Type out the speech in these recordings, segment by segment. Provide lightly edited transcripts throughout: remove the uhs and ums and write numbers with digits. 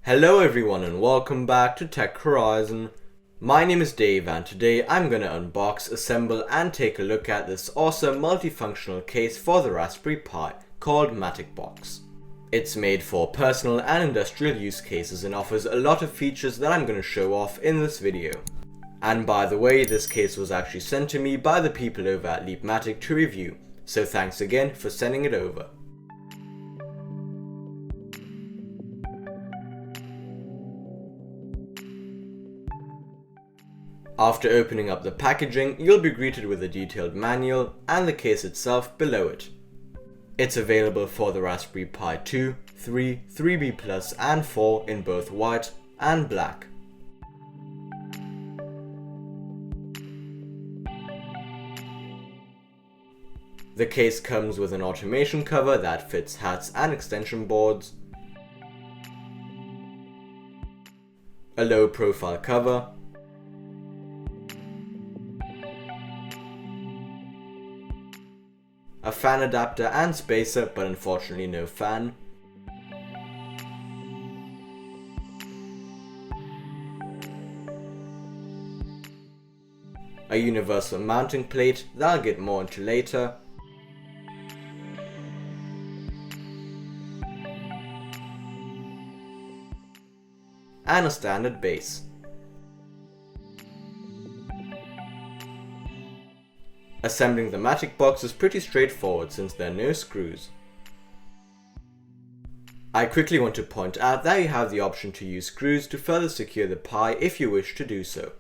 Hello everyone and welcome back to Tech Horizon. My name is Dave and today I'm gonna unbox, assemble and take a look at this awesome multifunctional case for the Raspberry Pi called MaticBox. It's made for personal and industrial use cases and offers a lot of features that I'm gonna show off in this video. And by the way, this case was actually sent to me by the people over at Matic to review, so thanks again for sending it over. After opening up the packaging, you'll be greeted with a detailed manual and the case itself below it. It's available for the Raspberry Pi 2, 3, 3B Plus and 4 in both white and black. The case comes with an automation cover that fits hats and extension boards, a low profile cover, a fan adapter and spacer, but unfortunately no fan, a universal mounting plate that I'll get more into later, and a standard base. Assembling the MaticBox is pretty straightforward since there are no screws. I quickly want to point out that you have the option to use screws to further secure the Pi if you wish to do so.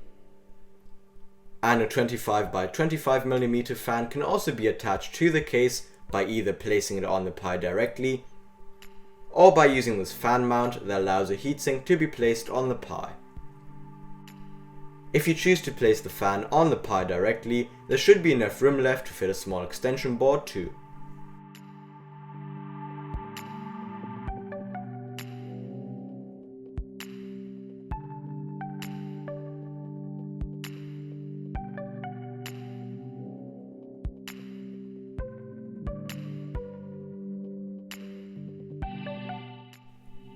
And a 25 by 25mm fan can also be attached to the case by either placing it on the Pi directly or by using this fan mount that allows a heatsink to be placed on the Pi. If you choose to place the fan on the Pi directly, there should be enough room left to fit a small extension board too.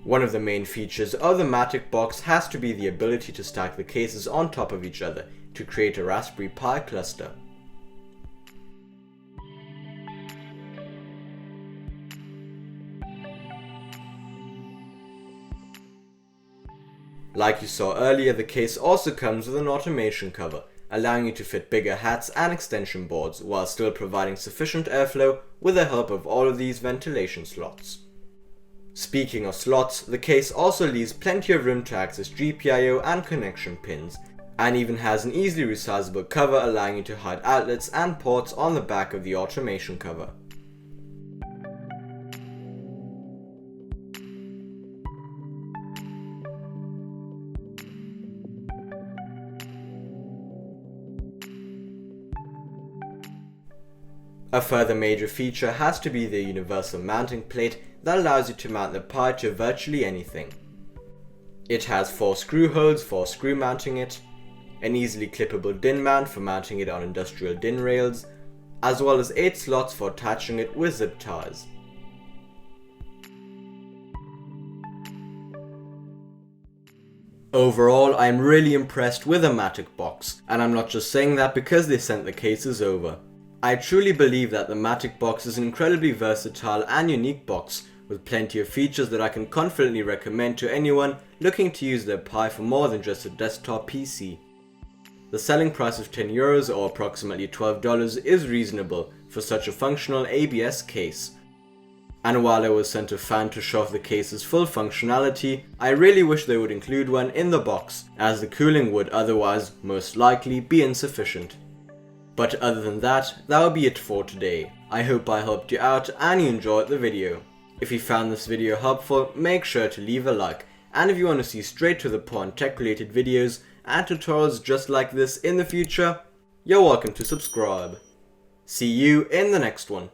One of the main features of the MaticBox has to be the ability to stack the cases on top of each other to create a Raspberry Pi cluster. Like you saw earlier, the case also comes with an automation cover, allowing you to fit bigger hats and extension boards while still providing sufficient airflow with the help of all of these ventilation slots. Speaking of slots, the case also leaves plenty of room to access GPIO and connection pins, and even has an easily resizable cover allowing you to hide outlets and ports on the back of the automation cover. A further major feature has to be the universal mounting plate that allows you to mount the Pi to virtually anything. It has 4 screw holes for screw mounting it, an easily clippable DIN mount for mounting it on industrial DIN rails, as well as 8 slots for attaching it with zip ties. Overall, I'm really impressed with the MaticBox, and I'm not just saying that because they sent the cases over. I truly believe that the MaticBox is an incredibly versatile and unique box with plenty of features that I can confidently recommend to anyone looking to use their Pi for more than just a desktop PC. The selling price of €10 or approximately $12 is reasonable for such a functional ABS case. And while I was sent a fan to show off the case's full functionality, I really wish they would include one in the box, as the cooling would otherwise most likely be insufficient. But other than that, that will be it for today. I hope I helped you out and you enjoyed the video. If you found this video helpful, make sure to leave a like, and if you want to see straight to the point tech related videos and tutorials just like this in the future, you're welcome to subscribe. See you in the next one.